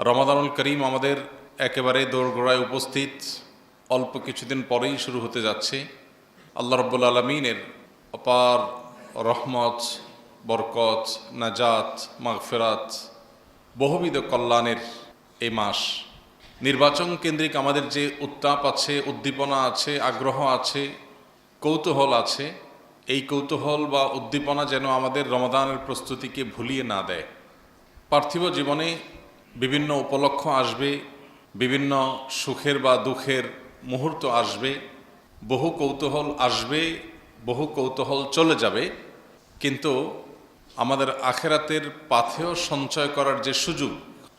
রমাদানুল করিম আমাদের একেবারে দোরগোড়ায় উপস্থিত, অল্প কিছুদিন পরেই শুরু হতে যাচ্ছে। আল্লাহ রাব্বুল আলামিনের অপার রহমত, বরকত, নাজাত, মাগফিরাত, বহুবিধ কল্যাণের এই মাস। নির্বাচন কেন্দ্রিক আমাদের যে উত্তাপ আছে, উদ্দীপনা আছে, আগ্রহ আছে, কৌতূহল আছে, এই কৌতূহল বা উদ্দীপনা যেন আমাদের রমাদানের প্রস্তুতিকে ভুলিয়ে না দেয়। পার্থিব জীবনে বিভিন্ন উপলক্ষ আসবে, বিভিন্ন সুখের বা দুঃখের মুহূর্ত আসবে, বহু কৌতূহল আসবে, বহু কৌতূহল চলে যাবে, কিন্তু আমাদের আখেরাতের পাথেয় সঞ্চয় করার যে সুযোগ,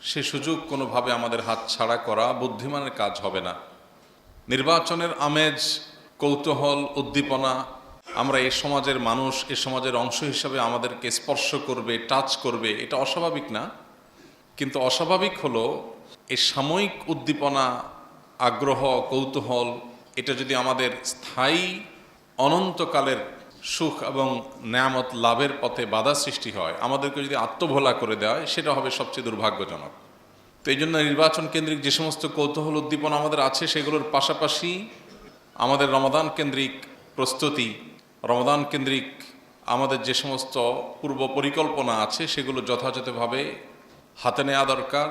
সে সুযোগ কোনোভাবে আমাদের হাতছাড়া করা বুদ্ধিমানের কাজ হবে না। নির্বাচনের আমেজ, কৌতূহল, উদ্দীপনা আমরা এ সমাজের মানুষ, এ সমাজের অংশ হিসাবে আমাদেরকে স্পর্শ করবে, টাচ করবে, এটা অস্বাভাবিক না। কিন্তু অস্বাভাবিক হলো এই সাময়িক উদ্দীপনা, আগ্রহ, কৌতূহল, এটা যদি আমাদের স্থায়ী অনন্তকালের সুখ এবং নেয়ামত লাভের পথে বাধা সৃষ্টি হয়, আমাদেরকে যদি আত্মভোলা করে দেয়, সেটা হবে সবচেয়ে দুর্ভাগ্যজনক। তো এই জন্য নির্বাচন কেন্দ্রিক যে সমস্ত কৌতূহল, উদ্দীপনা আমাদের আছে, সেগুলোর পাশাপাশি আমাদের রমাদান কেন্দ্রিক প্রস্তুতি, রমাদান কেন্দ্রিক আমাদের যে সমস্ত পূর্ব পরিকল্পনা আছে, সেগুলো যথাযথভাবে হাতে নেওয়া দরকার।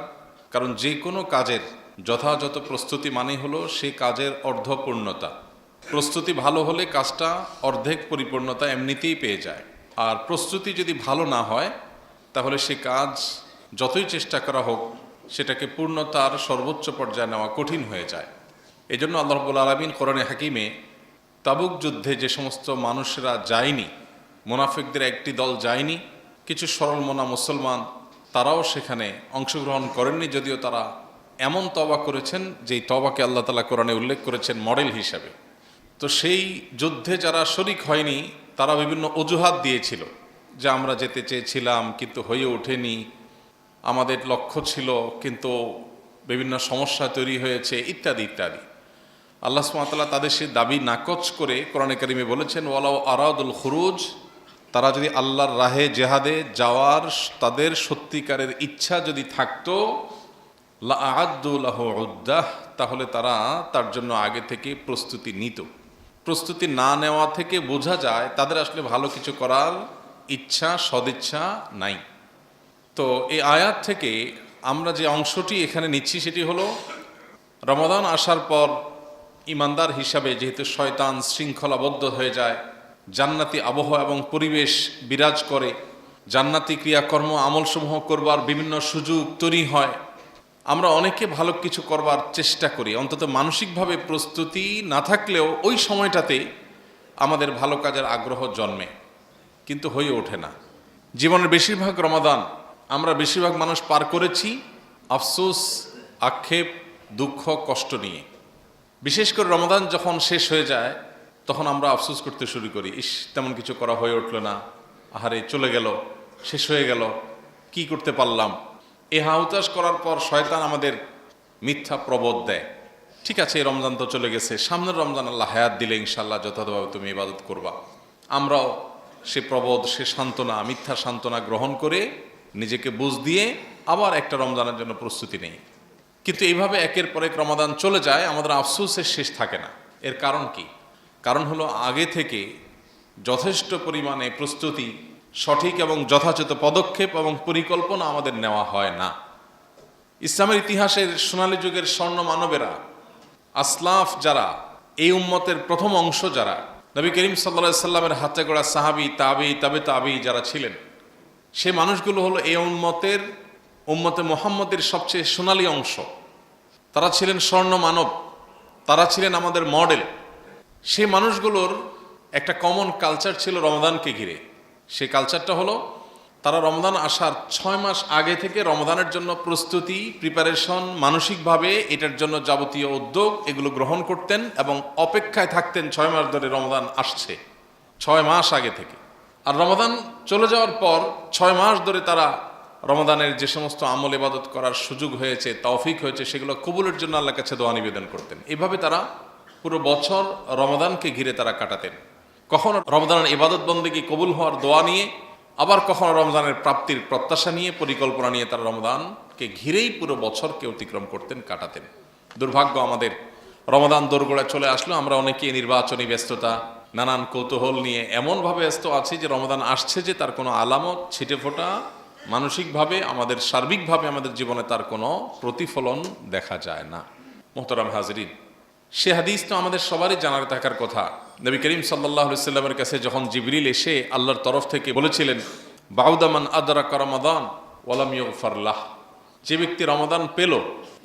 কারণ যে কোনো কাজের যথাযথ প্রস্তুতি মানে হলো সেই কাজের অর্ধপূর্ণতা। প্রস্তুতি ভালো হলে কাজটা অর্ধেক পরিপূর্ণতা এমনিতেই পেয়ে যায়। আর প্রস্তুতি যদি ভালো না হয়, তাহলে সে কাজ যতই চেষ্টা করা হোক, সেটাকে পূর্ণতার সর্বোচ্চ পর্যায়ে নেওয়া কঠিন হয়ে যায়। এই জন্য আল্লাহ রাব্বুল আলামিন কোরআনে হাকিমে তাবুক যুদ্ধে যে সমস্ত মানুষেরা যায়নি, মুনাফিকদের একটি দল যায়নি, কিছু সরল মনা মুসলমান তারাও সেখানে অংশগ্রহণ করেননি, যদিও তারা এমন তওবা করেছেন যেই তওবাকে আল্লাহ তাআলা কোরআনে উল্লেখ করেছেন মডেল হিসাবে। তো সেই যুদ্ধে যারা শরিক হয়নি, তারা বিভিন্ন অজুহাত দিয়েছিল যে আমরা যেতে চেয়েছিলাম কিন্তু হয়ে ওঠেনি, আমাদের লক্ষ্য ছিল কিন্তু বিভিন্ন সমস্যা তৈরি হয়েছে, ইত্যাদি ইত্যাদি। আল্লাহ সুবহানাহু ওয়া তাআলা তাদের সেই দাবি নাকচ করে কোরআনে কারিমে বলেছেন, ওয়ালাউ আরাদুল খুরুজ, তারা যদি আল্লাহর রাহে জেহাদে যাওয়ার তাদের সত্যিকারের ইচ্ছা যদি থাকতো, লা আ'আদ্দু লাহু উদ্দাহ, তাহলে তারা তার জন্য আগে থেকে প্রস্তুতি নিত। প্রস্তুতি না নেওয়া থেকে বোঝা যায় তাদের আসলে ভালো কিছু করার ইচ্ছা, সদিচ্ছা নাই। তো এই আয়াত থেকে আমরা যে অংশটি এখানে নিচ্ছি সেটি হলো, রমাদান আসার পর ইমানদার হিসাবে যেহেতু শয়তান শৃঙ্খলাবদ্ধ হয়ে যায়, জান্নাতি আবহাওয়া এবং পরিবেশ বিরাজ করে, জান্নাতি ক্রিয়াকর্ম আমলসমূহ করবার বিভিন্ন সুযোগ তৈরি হয়, আমরা অনেকে ভালো কিছু করবার চেষ্টা করি, অন্তত মানসিকভাবে প্রস্তুতি না থাকলেও ওই সময়টাতে আমাদের ভালো কাজের আগ্রহ জন্মে, কিন্তু হয়ে ওঠে না। জীবনের বেশিরভাগ রমাদান আমরা বেশিরভাগ মানুষ পার করেছি আফসোস, আক্ষেপ, দুঃখ, কষ্ট নিয়ে। বিশেষ করে রমাদান যখন শেষ হয়ে যায়, তখন আমরা আফসোস করতে শুরু করি, ইস, তেমন কিছু করা হয়ে উঠল না, আহারে চলে গেল, শেষ হয়ে গেল, কি করতে পারলাম। এ হাউতাস করার পর শয়তান আমাদের মিথ্যা প্রবোধ দেয়, ঠিক আছে এই রমজান তো চলে গেছে, সামনের রমজান আল্লাহ হায়াত দিলে ইনশাআল্লাহ যথাযথভাবে তুমি ইবাদত করবা। আমরাও সে প্রবোধ, সে সান্ত্বনা, মিথ্যা সান্ত্বনা গ্রহণ করে নিজেকে বুঝ দিয়ে আবার একটা রমজানের জন্য প্রস্তুতি নেই। কিন্তু এইভাবে একের পর এক রমাদান চলে যায়, আমাদের আফসোসের শেষ থাকে না। এর কারণ কি? কারণ হলো আগে থেকে যথেষ্ট পরিমাণে প্রস্তুতি, সঠিক এবং যথাযথ পদক্ষেপ এবং পরিকল্পনা আমাদের নেওয়া হয় না। ইসলামের ইতিহাসের সোনালী যুগের স্বর্ণ মানবেরা, আসলাফ যারা, এই উম্মতের প্রথম অংশ যারা, নবী করিম সাল্লাল্লাহু আলাইহি সাল্লামের হাতে গড়া সাহাবী, তাবী, তাবে তাবী যারা ছিলেন, সে মানুষগুলো হলো এই উম্মতে মুহাম্মদের সবচেয়ে সোনালী অংশ। তারা ছিলেন স্বর্ণ মানব, তারা ছিলেন আমাদের মডেল। সেই মানুষগুলোর একটা কমন কালচার ছিল রমাদানকে ঘিরে। সেই কালচারটা হলো, তারা রমাদান আসার 6 মাস আগে থেকে রমাদানের জন্য প্রস্তুতি, প্রিপারেশন, মানসিকভাবে এটার জন্য যাবতীয় উদ্যোগ এগুলো গ্রহণ করতেন এবং অপেক্ষায় থাকতেন 6 মাস ধরে রমাদান আসছে, 6 মাস আগে থেকে। আর রমাদান চলে যাওয়ার পর 6 মাস ধরে তারা রমাদানের যে সমস্ত আমল ইবাদত করার সুযোগ হয়েছে, তৌফিক হয়েছে, সেগুলো কবুলের জন্য আল্লাহর কাছে দোয়া নিবেদন করতেন। এভাবে তারা পুরো বছর রমাদানকে ঘিরে তারা কাটাতেন। কখনো রমাদানের ইবাদত বন্দেগী কবুল হওয়ার দোয়া নিয়ে, আবার কখনো রমজানের প্রাপ্তির প্রত্যাশা নিয়ে, পরিকল্পনা নিয়ে তারা রমজানকে ঘিরেই পুরো বছরকে অতিক্রম করতেন, কাটাতেন। দুর্ভাগ্য আমাদের, রমজান দোরগোড়ায় চলে আসলো, আমরা অনেকেই নির্বাচনী ব্যস্ততা, নানান কৌতূহল নিয়ে এমনভাবে ব্যস্ত আছি যে রমজান আসছে যে তার কোনো আলামত, ছিটে ফোটা, মানসিকভাবে আমাদের সার্বিকভাবে আমাদের জীবনে তার কোনো প্রতিফলন দেখা যায় না। মোহতারাম হাজরিন, সে হাদিস তো আমাদের সবারই জানার থাকার কথা। নবী করিম সাল্লাল্লাহু আলাইহি সাল্লামের কাছে যখন জিবরিল এসে আল্লাহর তরফ থেকে বলেছিলেন, বাউদামান আদরাকা রমাদান ওয়ালাম ইউগফার লাহ, যে ব্যক্তি রমাদান পেল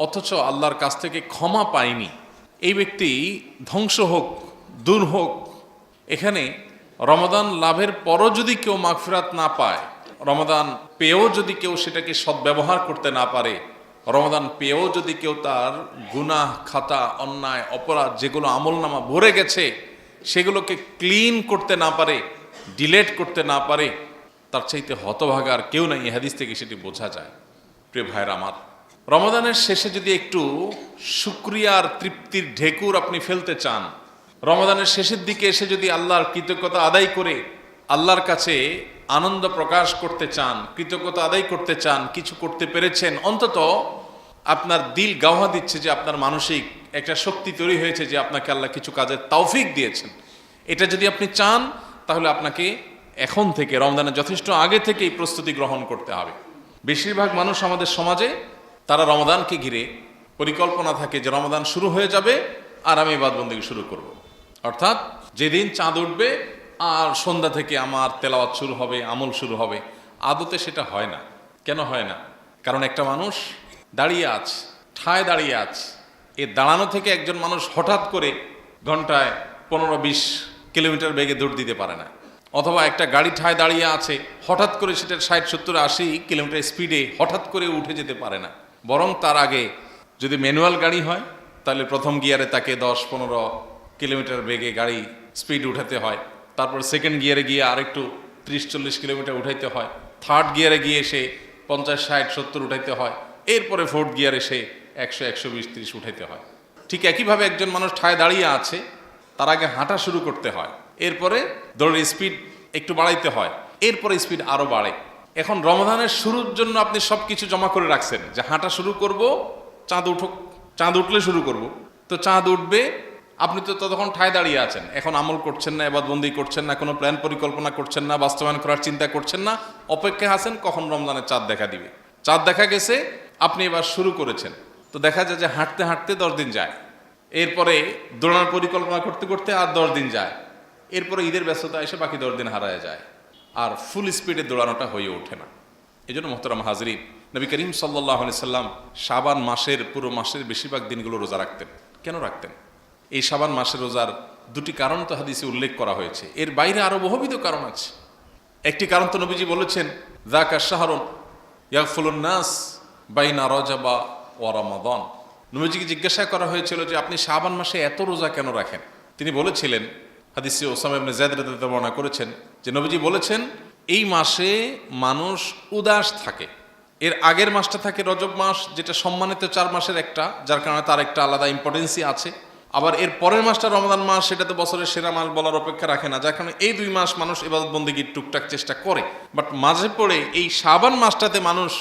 অথচ আল্লাহর কাছ থেকে ক্ষমা পায়নি, এই ব্যক্তি ধ্বংস হোক, দূর হোক। এখানে রমাদান লাভের পরও যদি কেউ মাগফিরাত না পায়, রমাদান পেয়েও যদি কেউ সেটাকে সদ্ব্যবহার করতে না পারে, রমাদান পেয়েও যদি কেউ তার গুনাহ খাতা, অন্যায়, অপরাধ যেগুলো আমলনামা ভরে গেছে সেগুলোকে ক্লিন করতে না পারে, ডিলেট করতে না পারে, তার চাইতে হতভাগার কেউ নাই। এই হাদিস থেকে সেটি বোঝা যায়। প্রিয় ভাইয়ের আমার, রমাদানের শেষে যদি একটু শুকরিয়ার তৃপ্তির ঢেকুর আপনি ফেলতে চান, রমাদানের শেষের দিকে এসে যদি আল্লাহর কৃতজ্ঞতা আদায় করে আল্লাহর কাছে আনন্দ প্রকাশ করতে চান, কৃতজ্ঞতা আদায় করতে চান, কিছু করতে পেরেছেন, অন্তত আপনার দিল গাওয়া দিচ্ছে যে আপনার মানসিক একটা শক্তি তৈরি হয়েছে যে আপনাকে আল্লাহ কিছু কাজের তৌফিক দিয়েছেন, এটা যদি আপনি চান তাহলে আপনাকে এখন থেকে, রমজানের যথেষ্ট আগে থেকেই প্রস্তুতি গ্রহণ করতে হবে। বেশিরভাগ মানুষ আমাদের সমাজে তারা রমাদানকে ঘিরে পরিকল্পনা থাকে যে রমাদান শুরু হয়ে যাবে আর আমি ইবাদতবন্দেগী শুরু করব। অর্থাৎ যেদিন চাঁদ উঠবে আর সন্ধ্যা থেকে আমার তেলাওয়াত শুরু হবে, আমল শুরু হবে। আদতে সেটা হয় না। কেন হয় না? কারণ একটা মানুষ দাঁড়িয়ে আছে, ঠায় দাঁড়িয়ে আছে, এ দাঁড়ানো থেকে একজন মানুষ হঠাৎ করে ঘন্টায় 15-20 কিলোমিটার বেগে দৌড় দিতে পারে না। অথবা একটা গাড়ি ঠায় দাঁড়িয়ে আছে, হঠাৎ করে সেটার 60-70-80 কিলোমিটার স্পিডে হঠাৎ করে উঠে যেতে পারে না। বরং তার আগে যদি ম্যানুয়াল গাড়ি হয় তাহলে প্রথম গিয়ারে তাকে 10-15 কিলোমিটার বেগে গাড়ি স্পিড উঠাতে হয়, তারপর সেকেন্ড গিয়ারে গিয়ে আরেকটু 30-40 কিলোমিটার উঠাইতে হয়, থার্ড গিয়ারে গিয়ে সে 50-60-70 উঠাইতে হয়, এরপরে ফোর্থ গিয়ারে সে 100-120-30 উঠাইতে হয়। ঠিক একইভাবে একজন মানুষ ঠায় দাঁড়িয়ে আছে, তার আগে হাঁটা শুরু করতে হয়, এরপরে দৌড়ের স্পিড একটু বাড়াইতে হয়, এরপরে স্পিড আরো বাড়ে। এখন রমজানের শুরুর জন্য আপনি সবকিছু জমা করে রাখছেন যে হাঁটা শুরু করব, চাঁদ উঠুক, চাঁদ উঠলে শুরু করব। তো চাঁদ উঠবে, আপনি তো ততক্ষণ ঠায় দাঁড়িয়ে আছেন, এখন আমল করছেন না, ইবাদতবন্দি করছেন না, কোনো প্ল্যান পরিকল্পনা করছেন না, বাস্তবায়ন করার চিন্তা করছেন না, অপেক্ষায় আছেন কখন রমজানের চাঁদ দেখা দিবে। চাঁদ দেখা গেছে, আপনি এবার শুরু করেছেন, তো দেখা যায় যে হাঁটতে হাঁটতে 10 দিন যায়, এরপরে দৌড়ানোর পরিকল্পনা করতে করতে আর 10 দিন যায়, এরপরে ঈদের ব্যস্ততা এসে বাকি 10 দিন হারায় যায়, আর ফুল স্পিডে দৌড়ানোটা হয়ে ওঠে না। এই জন্য মোহতারাম হাজরিন, নবী করিম সাল্লাল্লাহু আলাইহি সাল্লাম শাবান মাসের পুরো মাসের বেশিরভাগ দিনগুলো রোজা রাখতেন। কেন রাখতেন? এই শাবান মাসের রোজার দুটি কারণ তো হাদিসে উল্লেখ করা হয়েছে, এর বাইরে আরো বহুবিধ কারণ আছে। একটি কারণ তো নবীজি বলেছেন, যাকা শাহরুন ইয়াগফুলুন নাস বাইনা রজবা ওয়া রমাদান। নবীজিকে জিজ্ঞাসা করা হয়েছিল যে আপনি শাবান মাসে এত রোজা কেন রাখেন? তিনি বলেছিলেন, হাদিসে ওসামা ইবনে যায়েদ রাদিয়াল্লাহু বর্ণনা করেছেন যে নবীজি বলেছেন, এই মাসে মানুষ উদাস থাকে। এর আগের মাসটা থাকে রজব মাস, যেটা সম্মানিত 4 মাসের একটা, যার কারণে তার একটা আলাদা ইম্পর্টেন্সই আছে। আবার এর পরের মাসটা রমাদান মাস, সেটা তো বছরের সেরা মাস বলার অপেক্ষা রাখে না, যার কারণে এই 2 মাস মানুষ ইবাদত বন্দেগীর টুকটাক চেষ্টা করে। বাট মাঝে পড়ে এই শাবান মাসটাতে মানুষ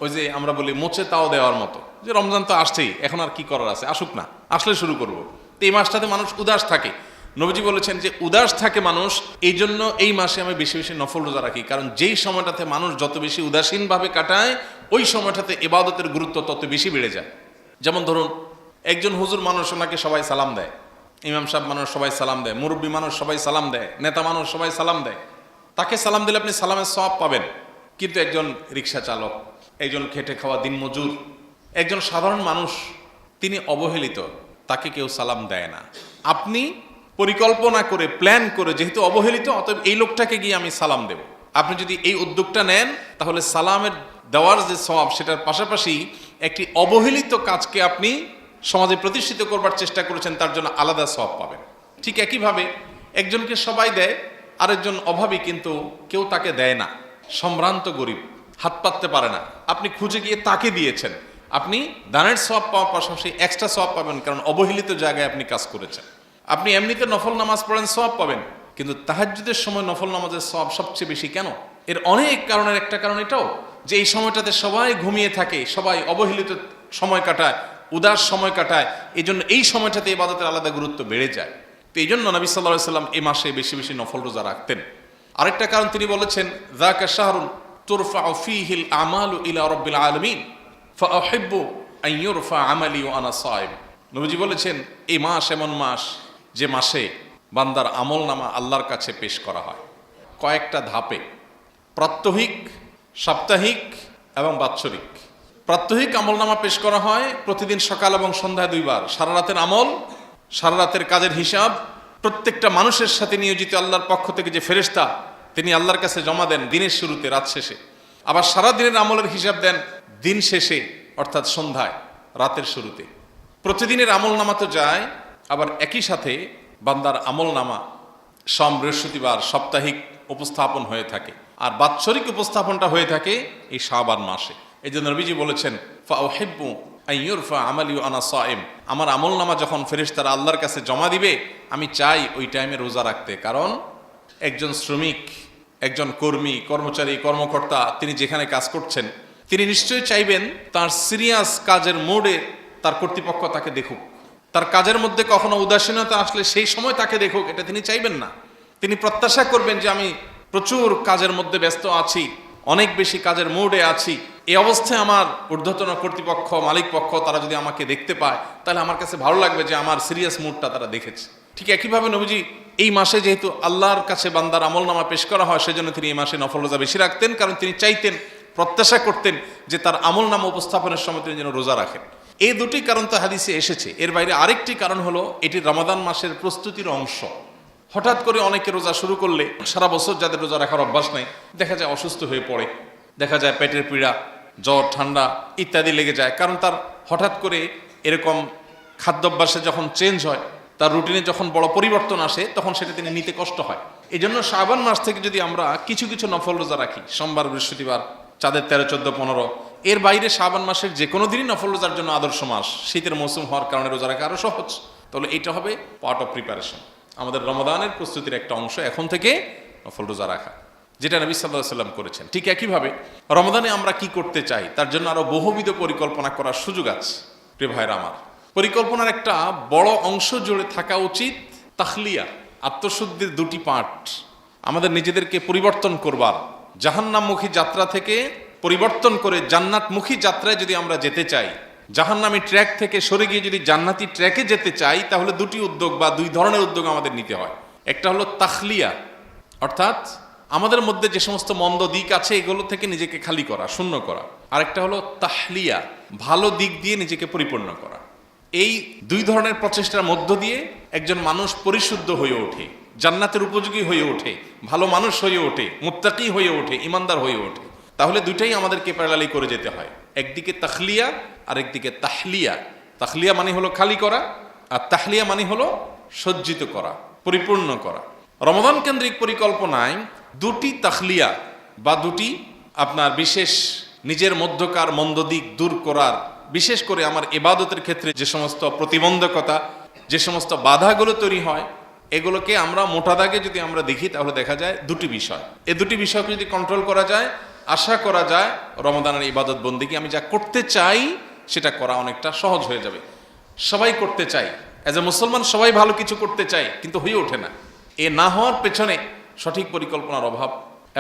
ওই যে আমরা বলি মোচে তাও দেওয়ার মতো, যে রমজান তো আসছেই, এখন আর কি করার আছে, আসুক না, আসলে শুরু করব। তো এই মাসটাতে মানুষ উদাস থাকে। নবীজি বলেছেন যে উদাস থাকে মানুষ, এই জন্য এই মাসে আমি বেশি বেশি নফল রোজা রাখি, কারণ যেই সময়টাতে মানুষ যত বেশি উদাসীনভাবে কাটায়, ওই সময়টাতে ইবাদতের গুরুত্ব তত বেশি বেড়ে যায়। যেমন ধরুন, একজন হুজুর মানুষ, ওনাকে সবাই সালাম দেয়, ইমাম সাহেব মানুষ সবাই সালাম দেয়, মুরব্বী মানুষ সবাই সালাম দেয়, নেতা মানুষ সবাই সালাম দেয়, তাকে সালাম দিলে আপনি সালামের সওয়াব পাবেন। কিন্তু একজন রিক্সা চালক, একজন খেটে খাওয়া দিনমজুর, একজন সাধারণ মানুষ, তিনি অবহেলিত, তাকে কেউ সালাম দেয় না। আপনি পরিকল্পনা করে, প্ল্যান করে, যেহেতু অবহেলিত, অতএব এই লোকটাকে গিয়ে আমি সালাম দেব, আপনি যদি এই উদ্যোগটা নেন, তাহলে সালামের দেওয়ার যে সওয়াব, সেটার পাশাপাশি একটি অবহেলিত কাজকে আপনি সমাজে প্রতিষ্ঠিত করবার চেষ্টা করেছেন, তার জন্য আলাদা সওয়াব পাবেন। ঠিক একইভাবে একজনকে সবাই দেয়, আরেকজন অভাবী, কিন্তু কেউ তাকে দেয় না, সম্ভ্রান্ত গরিব, হাত পাততে পারে না, আপনি খুঁজে গিয়ে তাকে দিয়েছেন, আপনি দানের সওয়াব পাওয়ার পাশাপাশি এক্সট্রা সওয়াব পাবেন, কারণ অবহেলিত জায়গায় আপনি কাজ করেছেন। আপনি এমনিতে নফল নামাজ পড়েন, সওয়াব পাবেন, কিন্তু তাহাজ্জুদের সময় নফল নামাজের সওয়াব সবচেয়ে বেশি। কেন? এর অনেক কারণের একটা কারণ এটাও যে এই সময়টাতে সবাই ঘুমিয়ে থাকে, সবাই অবহেলিত সময় কাটায়, উদাস সময় কাটায়, এই জন্য এই সময়টাতে ইবাদতের আলাদা গুরুত্ব বেড়ে যায়। তো এই জন্য নবী সাল্লাল্লাহু আলাইহি সাল্লাম এই মাসে বেশি বেশি নফল রোজা রাখতেন। আরেকটা কারণ তিনি বলেছেন, যাকা শাহরুন তুরফাউ ফীহিল আমালু ইলা রাব্বিল আলামিন ফাউহিব্বু আন ইউরফা আমালি ওয়া আনা সাইম। নবীজি বলেছেন, এই মাস এমন মাস যে মাসে বান্দার আমলনামা আল্লাহর কাছে পেশ করা হয় কয়েকটা ধাপে, প্রাত্যহিক, সাপ্তাহিক এবং বাৎসরিক। প্রাত্যহিক আমলনামা পেশ করা হয় প্রতিদিন সকাল এবং সন্ধ্যায় 2 বার। সারা রাতের আমল, সারা রাতের কাজের হিসাব প্রত্যেকটা মানুষের সাথে নিয়োজিত আল্লাহর পক্ষ থেকে যে ফেরেশতা, তিনি আল্লাহর কাছে জমা দেন দিনের শুরুতে, রাত শেষে। আবার সারা দিনের আমলের হিসাব দেন দিন শেষে, অর্থাৎ সন্ধ্যায়, রাতের শুরুতে। প্রতিদিনের আমলনামা তো যায়, আবার একই সাথে বান্দার আমলনামা সোম, বৃহস্পতিবার সাপ্তাহিক উপস্থাপন হয়ে থাকে, আর বাৎসরিক উপস্থাপনটা হয়ে থাকে এই শাবান মাসে। এই জন্য নবীজি বলেছেন, ফাউহিব্বু আন ইউরফা আমালি ওয়া আনা সাইম, আমার আমলনামা যখন ফেরেশতারা আল্লাহর কাছে জমা দিবে, আমি চাই ওই টাইমে রোজা রাখতে। কারণ একজন শ্রমিক, একজন কর্মী, কর্মচারী, কর্মকর্তা, তিনি যেখানে কাজ করছেন, তিনি নিশ্চয়ই চাইবেন তার সিরিয়াস কাজের মোডে তার কর্তৃপক্ষ তাকে দেখুক। তার কাজের মধ্যে কখনো উদাসীনতা আসলে সেই সময় তাকে দেখুক, এটা তিনি চাইবেন না। তিনি প্রত্যাশা করবেন যে আমি প্রচুর কাজের মধ্যে ব্যস্ত আছি, অনেক বেশি কাজের মুডে আছি, এই অবস্থায় আমার ঊর্ধ্বতন কর্তৃপক্ষ, মালিক পক্ষ, তারা যদি আমাকে দেখতে পায়, তাহলে আমার কাছে ভালো লাগবে যে আমার সিরিয়াস মুডটা তারা দেখেছে। ঠিক একইভাবে নবীজি এই মাসে যেহেতু আল্লাহর কাছে বান্দার আমলনামা পেশ করা হয়, সেজন্য তিনি এই মাসে নফল রোজা বেশি রাখতেন। কারণ তিনি চাইতেন, প্রত্যাশা করতেন যে তার আমলনামা উপস্থাপনের সময় তিনি যেন রোজা রাখেন। এই দুটি কারণ তো হাদিসে এসেছে। এর বাইরে আরেকটি কারণ হলো, এটি রমাদান মাসের প্রস্তুতির অংশ। হঠাৎ করে অনেকে রোজা শুরু করলে, সারা বছর যাদের রোজা রাখার অভ্যাস নেই, দেখা যায় অসুস্থ হয়ে পড়ে, দেখা যায় পেটের পীড়া, জ্বর, ঠান্ডা ইত্যাদি লেগে যায়। কারণ তার হঠাৎ করে এরকম খাদ্যাভ্যাসে যখন চেঞ্জ হয়, তার রুটিনে যখন বড় পরিবর্তন আসে, তখন সেটা তিনি নিতে কষ্ট হয়। এই জন্য শাবান মাস থেকে যদি আমরা কিছু কিছু নফল রোজা রাখি, সোমবার, বৃহস্পতিবার, চাঁদের 13, 14, 15, এর বাইরে শাবান মাসের যে কোনো দিনই নফল রোজার জন্য আদর্শ মাস। শীতের মৌসুম হওয়ার কারণে রোজা রাখা আরও সহজ। তাহলে এটা হবে পার্ট অফ প্রিপারেশন, আমাদের রমাদানের প্রস্তুতির একটা অংশ এখন থেকে নফল রোজা রাখা, যেটা নবী সাল্লাল্লাহু আলাইহি ওয়াসাল্লাম করেছেন। ঠিক একইভাবে রমাদানে আমরা কি করতে চাই, তার জন্য আরো বহুবিধ পরিকল্পনা করার সুযোগ আছে। প্রিয় ভাইরা আমার, পরিকল্পনার একটা বড় অংশ জুড়ে থাকা উচিত তাখলিয়া, আত্মশুদ্ধির 2টি পার্ট। আমাদের নিজেদেরকে পরিবর্তন করবার, জাহান্নামমুখী যাত্রা থেকে পরিবর্তন করে জান্নাতমুখী যাত্রায় যদি আমরা যেতে চাই, জাহান্নামী ট্র্যাক থেকে সরে গিয়ে যদি জান্নাতি ট্র্যাকে যেতে চাই, তাহলে 2টি উদ্যোগ বা 2 ধরনের উদ্যোগ আমাদের নিতে হয়। একটা হলো তাখলিয়া, অর্থাৎ আমাদের মধ্যে যে সমস্ত মন্দ দিক আছে এগুলো থেকে নিজেকে খালি করা, শূন্য করা। আরেকটা হলো তাহলিয়া, ভালো দিক দিয়ে নিজেকে পরিপূর্ণ করা। এই 2 ধরনের প্রচেষ্টার মধ্য দিয়ে একজন মানুষ পরিশুদ্ধ হয়ে ওঠে, জান্নাতের উপযোগী হয়ে ওঠে, ভালো মানুষ হয়ে ওঠে, মুত্তাকি হয়ে ওঠে, ইমানদার হয়ে ওঠে। তাহলে দুইটাই আমাদেরকে প্যারালালি করে যেতে হয়, একদিকে তাখলিয়া আর একদিকে তাহলিয়া। তাখলিয়া মানে হলো খালি করা, আর তাহলিয়া মানে হলো সজ্জিত করা, পরিপূর্ণ করা। রমাদান কেন্দ্রিক পরিকল্পনায় 2টি তাখলিয়া বা 2টি আপনার বিশেষ নিজের মধ্যকার মন্দ দিক দূর করার, বিশেষ করে আমার ইবাদতের ক্ষেত্রে যে সমস্ত প্রতিবন্ধকতা, যে সমস্ত বাধাগুলো তৈরি হয়, এগুলোকে আমরা মোটা দাগে যদি আমরা দেখি, তাহলে দেখা যায় 2টি বিষয়। এই 2টি বিষয়কে যদি কন্ট্রোল করা যায়, আশা করা যায় রমাদানের ইবাদত বন্দেগী আমি যা করতে চাই সেটা করা অনেকটা সহজ হয়ে যাবে। সবাই করতে চাই, অ্যাজ এ মুসলমান সবাই ভালো কিছু করতে চাই, কিন্তু হয়ে ওঠে না। এ না হওয়ার পেছনে সঠিক পরিকল্পনার অভাব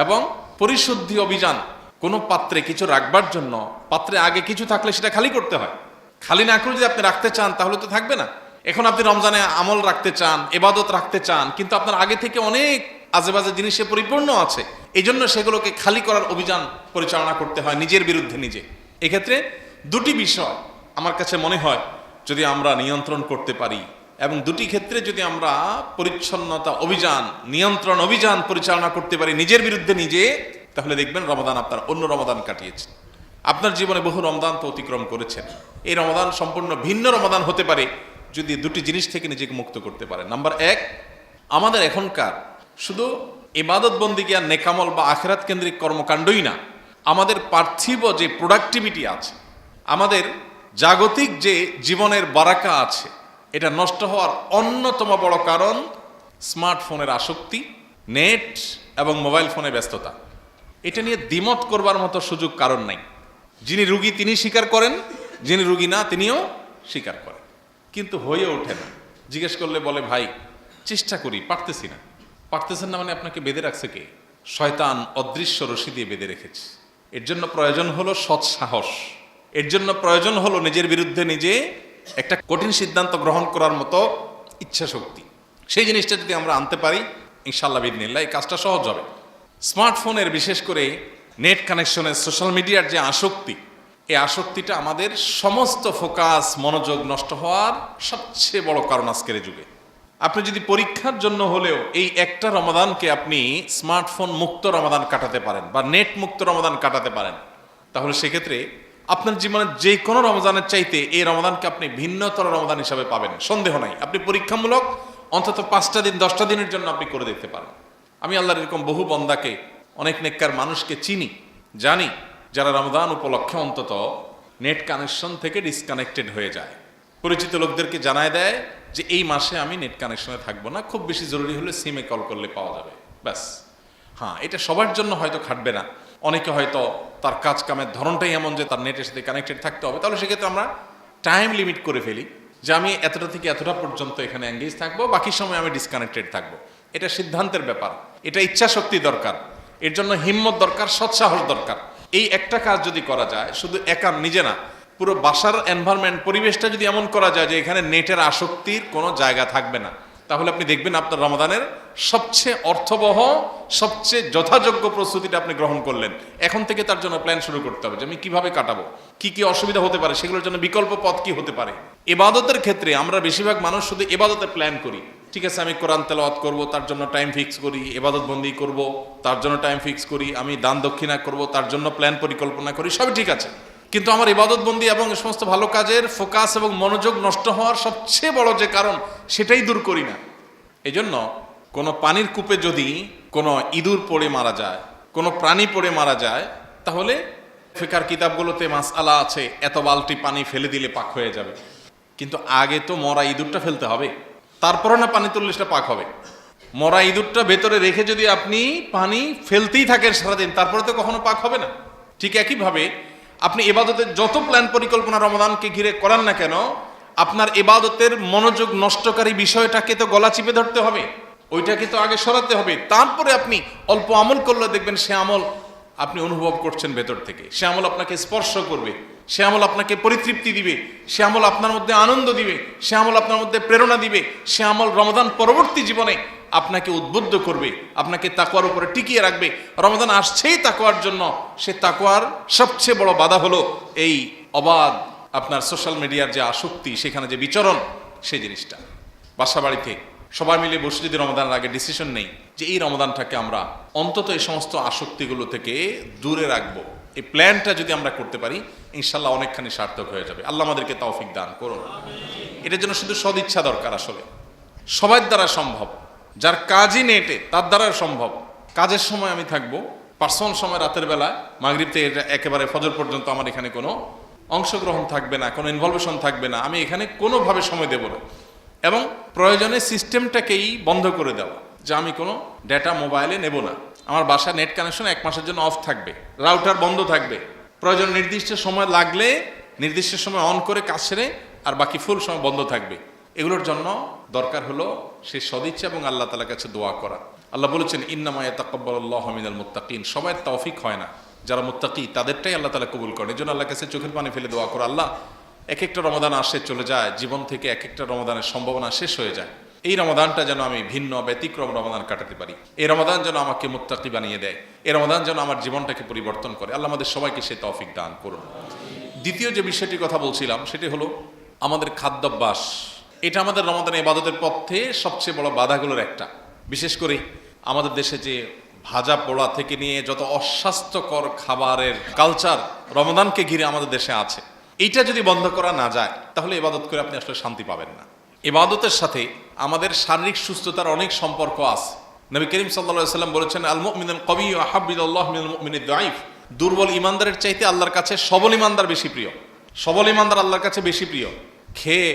এবং পরিশুদ্ধি অভিযান। কোনো পাত্রে কিছু রাখবার জন্য পাত্রে আগে কিছু থাকলে সেটা খালি করতে হয়। খালি না করে যদি আপনি রাখতে চান, তাহলে তো থাকবে না। এখন আপনি রমজানে আমল রাখতে চান, ইবাদত রাখতে চান, কিন্তু আপনার আগে থেকে অনেক আজেবাজে জিনিসে পরিপূর্ণ আছে, এই জন্য সেগুলোকে খালি করার অভিযান পরিচালনা করতে হয় নিজের বিরুদ্ধে নিজে। এক্ষেত্রে 2টি বিষয় আমার কাছে মনে হয় যদি আমরা নিয়ন্ত্রণ করতে পারি, এবং 2টি ক্ষেত্রে যদি আমরা পরিচ্ছন্নতা অভিযান, নিয়ন্ত্রণ অভিযান পরিচালনা করতে পারি নিজের বিরুদ্ধে নিজে, তাহলে দেখবেন রমাদান আপনার অন্য রমাদান কাটিয়েছে। আপনার জীবনে বহু রমাদান তো অতিক্রম করেছেন, এই রমাদান সম্পূর্ণ ভিন্ন রমাদান হতে পারে যদি 2টি জিনিস থেকে নিজেকে মুক্ত করতে পারে। নাম্বার 1, আমাদের এখনকার শুধু ইবাদত বন্দেগী আর নেকামল বা আখিরাত কেন্দ্রিক কর্মকাণ্ডই না, আমাদের পার্থিব যে প্রোডাক্টিভিটি আছে, আমাদের জাগতিক যে জীবনের বারাকা আছে, এটা নষ্ট হওয়ার অন্যতম বড় কারণ স্মার্টফোনের আসক্তি, নেট এবং মোবাইল ফোনে ব্যস্ততা। এটা নিয়ে দ্বিমত করবার মতো সুযোগ কারণ নাই। যিনি রুগী তিনি স্বীকার করেন, যিনি রুগী না তিনিও স্বীকার করেন, কিন্তু হয়ে ওঠে না। জিজ্ঞেস করলে বলে ভাই চেষ্টা করি, পারতেছি না। পারতেছেন না মানে আপনাকে বেঁধে রাখছে কে? শয়তান অদৃশ্য রশি দিয়ে বেঁধে রেখেছে। এর জন্য প্রয়োজন হলো সৎ সাহস, এর জন্য প্রয়োজন হলো নিজের বিরুদ্ধে নিজে একটা কঠিন সিদ্ধান্ত গ্রহণ করার মতো ইচ্ছা শক্তি। সেই জিনিসটা যদি আমরা আনতে পারি ইনশাআল্লাহ বিদিনিল্লাহ এই কাজটা সহজ হবে। স্মার্টফোনের বিশেষ করে নেট কানেকশনের সোশ্যাল মিডিয়ার যে আসক্তি, এই আসক্তিটা আমাদের সমস্ত ফোকাস মনোযোগ নষ্ট হওয়ার সবচেয়ে বড় কারণ আজকের যুগে। আপনি যদি পরীক্ষার জন্য হলেও এই একটা রমাদানকে আপনি স্মার্টফোন মুক্ত রমাদান কাটাতে পারেন বা নেট মুক্ত রমাদান কাটাতে পারেন, তাহলে সেক্ষেত্রে আপনার জীবনের যে কোনো রমজানের চাইতে এই রমাদানকে আপনি ভিন্নতর রমাদান হিসাবে পাবেন, সন্দেহ নাই। আপনি পরীক্ষামূলক অন্তত 5টা দিন 10টা দিনের জন্য আপনি করে দেখতে পারেন। আমি আল্লাহর এরকম বহু বন্দাকে, অনেক নেককার মানুষকে চিনি, জানি, যারা রমজান উপলক্ষে অন্তত নেট কানেকশন থেকে ডিসকানেক্টেড হয়ে যায়। পরিচিত লোকদেরকে জানায় দেয় যে এই মাসে আমি নেট কানেকশনে থাকবো না, খুব বেশি জরুরি হলে সিমে কল করলে পাওয়া যাবে, ব্যাস। হ্যাঁ, এটা সবার জন্য হয়তো খাটবে না। অনেকে হয়তো তার কাজ কামের ধরনটাই এমন যে তার নেটের সাথে কানেক্টেড থাকতে হবে, তাহলে সেক্ষেত্রে আমরা টাইম লিমিট করে ফেলি যে আমি এতটা থেকে এতটা পর্যন্ত এখানে এঙ্গেজ থাকবো, বাকি সময় আমি ডিসকানেক্টেড থাকবো। এটা সিদ্ধান্তের ব্যাপার, এটা ইচ্ছা শক্তি দরকার, এর জন্য হিম্মত দরকার, সৎসাহস দরকার। এই একটা কাজ যদি করা যায়, শুধু একা নিজে না, পুরো বাসার এনভায়রনমেন্ট পরিবেশটা যদি এমন করা যায় যে এখানে নেটের আসক্তির কোনো জায়গা থাকবে না, তাহলে আপনি দেখবেন আপনার রমাদানের সবচেয়ে অর্থবহ, সবচেয়ে যথাযোগ্য প্রস্তুতিটা আপনি গ্রহণ করলেন। এখন থেকে তার জন্য প্ল্যান শুরু করতে হবে যে আমি কিভাবে কাটাবো, কি কি অসুবিধা হতে পারে, সেগুলোর জন্য বিকল্প পথ কি হতে পারে। ইবাদতের ক্ষেত্রে আমরা বেশিরভাগ মানুষ শুধু ইবাদতের প্ল্যান করি। ঠিক আছে, আমি কোরআন তেলাওয়াত করব, তার জন্য টাইম ফিক্স করি, ইবাদত বন্দি করব, তার জন্য টাইম ফিক্স করি, আমি দান দক্ষিণা করব, তার জন্য প্ল্যান পরিকল্পনা করি, সবই ঠিক আছে। কিন্তু আমার ইবাদত বন্দি এবং সমস্ত ভালো কাজের ফোকাস এবং মনোযোগ নষ্ট হওয়ার সবচেয়ে বড় যে কারণ, সেটাই দূর করি না। এই জন্য কোনো পানির কূপে যদি কোনো ইঁদুর পড়ে মারা যায়, কোনো প্রাণী পড়ে মারা যায়, তাহলে ফিকার কিতাবগুলোতে মাসআলা আছে এত বালতি পানি ফেলে দিলে পাক হয়ে যাবে। কিন্তু আগে তো মরা ইঁদুরটা ফেলতে হবে, তারপরে না পানি তুললে সেটা পাক হবে। মরা ইঁদুরটা ভেতরে রেখে যদি আপনি পানি ফেলতেই থাকেন সারাদিন, তারপরে তো কখনো পাক হবে না। ঠিক একইভাবে আপনি ইবাদতের যত প্ল্যান পরিকল্পনা রমাদানকে ঘিরে করেন না কেন, আপনার ইবাদতের মনোযোগ নষ্টকারী বিষয়টাকে তো গলা চিপে ধরতে হবে, ওইটাকে তো আগে সরাতে হবে। তারপরে আপনি অল্প আমল করলে দেখবেন সে আমল আপনি অনুভব করছেন ভেতর থেকে, সে আমল আপনাকে স্পর্শ করবে, সে আমল আপনাকে পরিতৃপ্তি দিবে, সে আমল আপনার মধ্যে আনন্দ দিবে, সে আমল আপনার মধ্যে প্রেরণা দিবে, সে আমল রমাদান পরবর্তী জীবনে আপনাকে উদ্বুদ্ধ করবে, আপনাকে তাকওয়ার উপরে টিকিয়ে রাখবে। রমাদান আসছেই তাকওয়ার জন্য, সে তাকওয়ার সবচেয়ে বড় বাধা হলো এই অবাধ আপনার সোশ্যাল মিডিয়ার যে আসক্তি, সেখানে যে বিচরণ, সেই জিনিসটা। বাসা বাড়িতে সবাই মিলে বসে যদি রমাদানের আগে ডিসিশন নেই যে এই রমাদানটাকে আমরা অন্তত এই সমস্ত আসক্তিগুলো থেকে দূরে রাখবো, এই প্ল্যানটা যদি আমরা করতে পারি, ইনশাল্লাহ অনেকখানি সার্থক হয়ে যাবে। আল্লাহ আমাদেরকে তৌফিক দান করুন। এটার জন্য শুধু সদিচ্ছা দরকার, আসলে সবার দ্বারা সম্ভব। যার কাজই নেটে তার দ্বারা সম্ভব। কাজের সময় আমি থাকবো, পার্সোনাল সময় রাতের বেলা মাগরিব থেকে একেবারে ফজর পর্যন্ত আমার এখানে কোনো অংশগ্রহণ থাকবে না, কোনো ইনভলভেশন থাকবে না, আমি এখানে কোনোভাবে সময় দেব না। এবং প্রয়োজনে সিস্টেমটাকেই বন্ধ করে দেওয়া, যে আমি কোনো ডেটা মোবাইলে নেব না। আমার বাসায় নেট কানেকশন 1 মাসের জন্য অফ থাকবে, রাউটার বন্ধ থাকবে। প্রয়োজন নির্দিষ্ট সময় লাগলে নির্দিষ্ট সময় অন করে কাজ সেরে, আর বাকি ফুল সময় বন্ধ থাকবে। এগুলোর জন্য দরকার হলো সেই সদিচ্ছা এবং আল্লাহ তাআলার কাছে দোয়া করা। আল্লাহ বলেছেন ইন্নামা ইয়াতাকাব্বালুল্লাহু মিনাল মুত্তাকিন, সবার তৌফিক হয় না, যারা মুত্তাকি তাদেরটাই আল্লাহ তাআলা কবুল করেন। এজন্য আল্লাহর কাছে চোখের পানি ফেলে দোয়া করো, আল্লাহ এক একটা রমাদান আসে চলে যায়, জীবন থেকে এক একটা রমাদানের সম্ভাবনা শেষ হয়ে যায়। এই রমাদানটা যেন আমি ভিন্ন ব্যতিক্রম রমাদান কাটাতে পারি, এই রমাদান যেন আমাকে মুত্তাকি বানিয়ে দেয়, এই রমাদান যেন আমার জীবনটাকে পরিবর্তন করে। আল্লাহ আমাদের সবাইকে সে তৌফিক দান করুন। দ্বিতীয় যে বিষয়টির কথা বলছিলাম সেটি হলো আমাদের খাদ্যাভ্যাস। এটা আমাদের রমাদানের ইবাদতের পথে সবচেয়ে বড় বাধাগুলোর একটা। বিশেষ করে আমাদের দেশে যে ভাজা পোড়া থেকে নিয়ে যত অস্বাস্থ্যকর খাবারের কালচার রমাদানকে ঘিরে আমাদের দেশে আছে, এইটা যদি বন্ধ করা না যায় তাহলে ইবাদত করে আপনি আসলে শান্তি পাবেন না। ইবাদতের সাথে আমাদের শারীরিক সুস্থতার অনেক সম্পর্ক আছে। নবী করিম সাল্লাল্লাহু আলাইহি ওয়াসাল্লাম বলেছেন আল মুমিনুল কাবিয়্যু আহাব্বু ইলাল্লাহি মিনাল মুমিনিদ দাঈফ, দুর্বল ইমানদারের চাইতে আল্লাহর কাছে সবল ইমানদার বেশি প্রিয়। সবল ইমানদার আল্লাহর কাছে বেশি প্রিয়। খেয়ে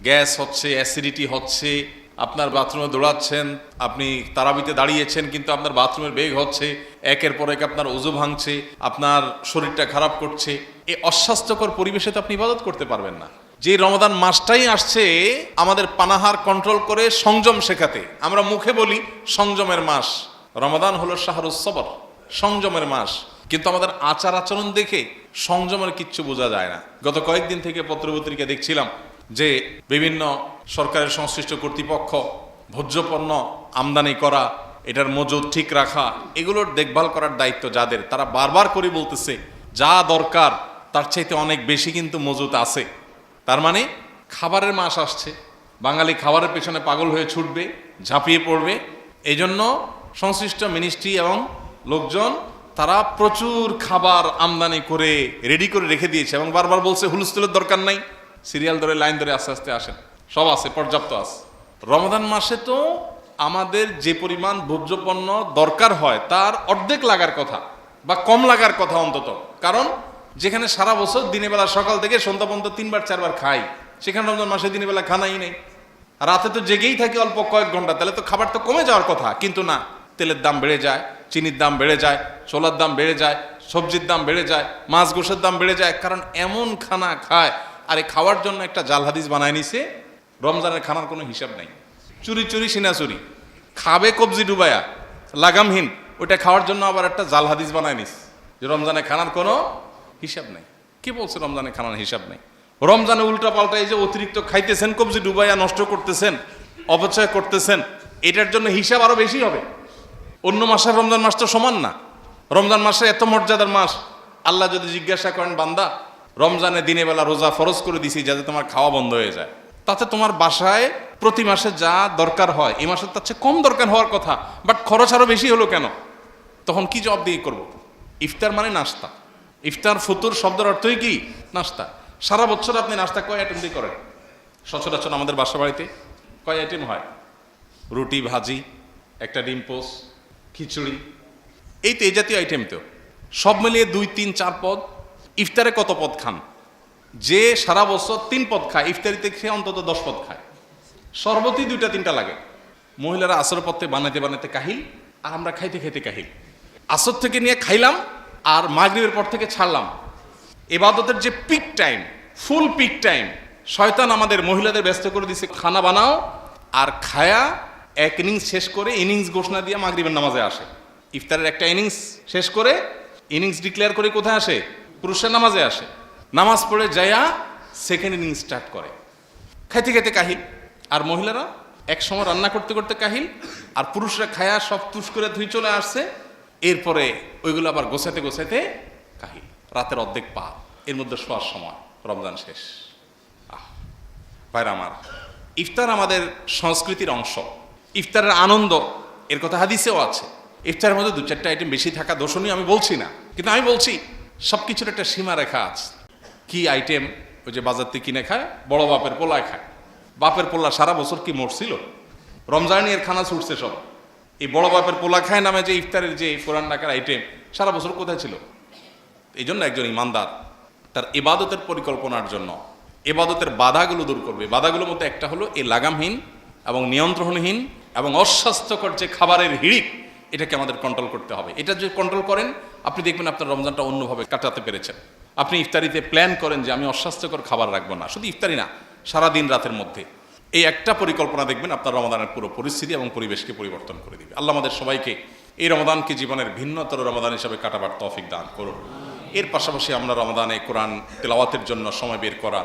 গ্যাস হচ্ছে, অ্যাসিডিটি হচ্ছে, আপনার বাথরুমে দৌড়াচ্ছেন, আপনি তারাবিতে দাঁড়িয়েছেন, কিন্তু আপনার বাথরুমের বেগ হচ্ছে, একের পর এক আপনার ওযু ভাঙছে, আপনার শরীরটা খারাপ করছে, এই অস্বাস্থ্যকর পরিবেশে তো আপনি ইবাদত করতে পারবেন না। যে রমাদান মাসটাই আসছে আমাদের পানাহার কন্ট্রোল করে সংযম শেখাতে। আমরা মুখে বলি সংযমের মাস, রমাদান হলো শাহরুস সবর, সংযমের মাস, কিন্তু আমাদের আচার আচরণ দেখে সংযমের কিচ্ছু বোঝা যায় না। গত কয়েকদিন থেকে পত্রপত্রিকা দেখছিলাম যে বিভিন্ন সরকারের সংশ্লিষ্ট কর্তৃপক্ষ ভোজ্যপণ্য আমদানি করা, এটার মজুদ ঠিক রাখা, এগুলোর দেখভাল করার দায়িত্ব যাদের, তারা বারবার করে বলতেছে যা দরকার তার চাইতে অনেক বেশি কিন্তু মজুদ আছে। তার মানে খাবারের মাস আসছে, বাঙালি খাবারের পেছনে পাগল হয়ে ছুটবে, ঝাঁপিয়ে পড়বে। এই জন্য সংশ্লিষ্ট মিনিস্ট্রি এবং লোকজন তারা প্রচুর খাবার আমদানি করে রেডি করে রেখে দিয়েছে এবং বারবার বলছে হুলস্থুলের দরকার নাই, সিরিয়াল ধরে লাইন ধরে আস্তে আস্তে আসেন, সব আছে, পর্যাপ্ত আছে। রমাদান মাসে তো আমাদের যে পরিমাণ ভোজ্যপণ্য দরকার হয় তার অর্ধেক লাগার কথা বা কম লাগার কথা অন্তত। কারণ যেখানে সারা বছর দিনের বেলা সকাল থেকে সন্ধ্যা পর্যন্ত 3বার 4বার খাই, সেখানে রমজান মাসে দিনের বেলা খানাই নেই, রাতে তো জেগেই থাকি অল্প কয়েক ঘন্টা, তাহলে তো খাবার তো কমে যাওয়ার কথা। কিন্তু না, তেলের দাম বেড়ে যায়, চিনির দাম বেড়ে যায়, ছোলার দাম বেড়ে যায়, সবজির দাম বেড়ে যায়, মাছ গোশের দাম বেড়ে যায়, কারণ এমন খানা খায়। আর এই খাওয়ার জন্য একটা জাল হাদিস বানায় নিছে, রমজানের খানার কোনো হিসাব নাই, চুরি চুরি সিনা চুরি, খাবে কবজি ডুবায়া লাগামহীন, ওইটা খাওয়ার জন্য আবার একটা জাল হাদিস বানায় নিস যে রমজানের খানার কোনো হিসাব নাই। কি বলছে রমজানের খানার হিসাব নেই? রমজানে উল্টা পাল্টা এই যে অতিরিক্ত খাইতেছেন, কবজি ডুবাইয়া নষ্ট করতেছেন, অপচয় করতেছেন, এটার জন্য হিসাব আরো বেশি হবে। অন্য মাসের রমজান মাস তো সমান না। রমজান মাসে এত মর্যাদার মাস, আল্লাহ যদি জিজ্ঞাসা করেন বান্দা রমজানে দিনে বেলা রোজা ফরজ করে দিছি যাতে তোমার খাওয়া বন্ধ হয়ে যায়, তাতে তোমার বাসায় প্রতি মাসে যা দরকার হয় এই মাসে তার চেয়ে কম দরকার হওয়ার কথা, বাট খরচ আরো বেশি হলো কেন? তখন কি জবাব দিয়ে করবো? ইফতার মানে নাস্তা, ইফতার ফুতুর শব্দের অর্থই কি? নাস্তা। সারা বছর আপনি নাস্তা কয় আইটেম দিয়ে করেন? সচরাচর আমাদের বাসা বাড়িতে কয় আইটেম হয়? রুটি, ভাজি, একটা ডিম পোস, খিচুড়ি, এই তো এই জাতীয় আইটেম। তো সব মিলিয়ে 2, 3, 4 পদ। ইফতারে কত পদ খান? যে সারা বছর 3 পদ খায়, ইফতারিতে খেয়ে অন্তত 10 পদ খায়। শরবতই 2টা 3টা লাগে। মহিলারা আসর পথে বানাইতে বানাইতে কাহিল, আর আমরা খাইতে খাইতে কাহিল। আসর থেকে নিয়ে খাইলাম আর মাগরিবের পর থেকে ছাড়লাম। ইবাদতের যে পিক টাইম, ফুল পিক টাইম, শয়তান আমাদের মহিলাদের ব্যস্ত করে দিছে, খানা বানাও আর খায়া এক ইনিংস শেষ করে ইনিংস ঘোষণা দিয়ে মাগরিবের নামাজে আসে। ইফতারের একটা ইনিংস শেষ করে ইনিংস ডিক্লেয়ার করে কোথায় আসে? পুরুষের নামাজে আসে। নামাজ পড়ে যায়া সেকেন্ড ইনিংস স্টার্ট করে। খাইতে খাইতে কাহিল, আর মহিলারা এক সময় রান্না করতে করতে কাহিল, আর পুরুষরা খায়া সব তুষ করে ধুই চলে আসছে। এরপরে ওইগুলো আবার গোছাতে গোছাতে কাহিল, রাতের অর্ধেক পা, এর মধ্যে শোয়ার সময় রমজান শেষ। ভাইরা আমার, ইফতার আমাদের সংস্কৃতির অংশ। ইফতারের আনন্দ, এর কথা হাদিসেও আছে। ইফতারের মধ্যে 2-4টা আইটেম বেশি থাকা দর্শনীয় আমি বলছি না, কিন্তু আমি বলছি সব কিছুর একটা সীমা রেখা আছে। কি আইটেম? ওই যে বাজার থেকে কিনে খায়, বড় বাপের পোলায় খায়। বাপের পোলা সারা বছর কি মরছিল? রমজানি এর খানা ছুটছে সব। এই বড় বাপের পোলা খায় নামে যে ইফতারের যে কোরআন ডাকার আইটেম সারা বছর কোথায় ছিল? এই জন্য একজন ইমানদার তার ইবাদতের পরিকল্পনার জন্য ইবাদতের বাধাগুলো দূর করবে। বাধাগুলোর মধ্যে একটা হলো এই লাগামহীন এবং নিয়ন্ত্রণহীন এবং অস্বাস্থ্যকর যে খাবারের হিড়িক, এটাকে আমাদের কন্ট্রোল করতে হবে। এটা যদি কন্ট্রোল করেন, আপনি দেখবেন আপনার রমজানটা অন্যভাবে কাটাতে পেরেছেন। আপনি ইফতারিতে প্ল্যান করেন যে আমি অস্বাস্থ্যকর খাবার রাখবো না, শুধু ইফতারি না, সারাদিন রাতের মধ্যে। এই একটা পরিকল্পনা দেখবেন আপনার রমাদানের পুরো পরিস্থিতি এবং পরিবেশকে পরিবর্তন করে দিবে। আল্লাহ আমাদের সবাইকে এই রমাদানকে জীবনের ভিন্নতর রমাদান হিসাবে কাটাবার তৌফিক দান করুন। এর পাশাপাশি আমরা রমাদানে কোরআন তেলাওয়াতের জন্য সময় বের করা,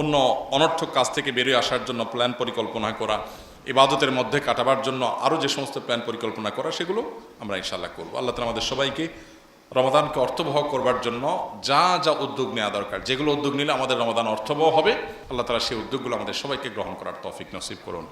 অন্য অনর্থক কাজ থেকে বেরিয়ে আসার জন্য প্ল্যান পরিকল্পনা করা, ইবাদতের মধ্যে কাটাবার জন্য আরও যে সমস্ত প্ল্যান পরিকল্পনা করা, সেগুলো আমরা ইনশাআল্লাহ করবো। আল্লাহ তাআলা আমাদের সবাইকে রমাদানকে অর্থবহ করবার জন্য যা যা উদ্যোগ নেওয়া দরকার, যেগুলো উদ্যোগ নিলে আমাদের রমাদান অর্থবহ হবে, আল্লাহ তাআলা সেই উদ্যোগগুলো আমাদের সবাইকে গ্রহণ করার তৌফিক নসিব করুন।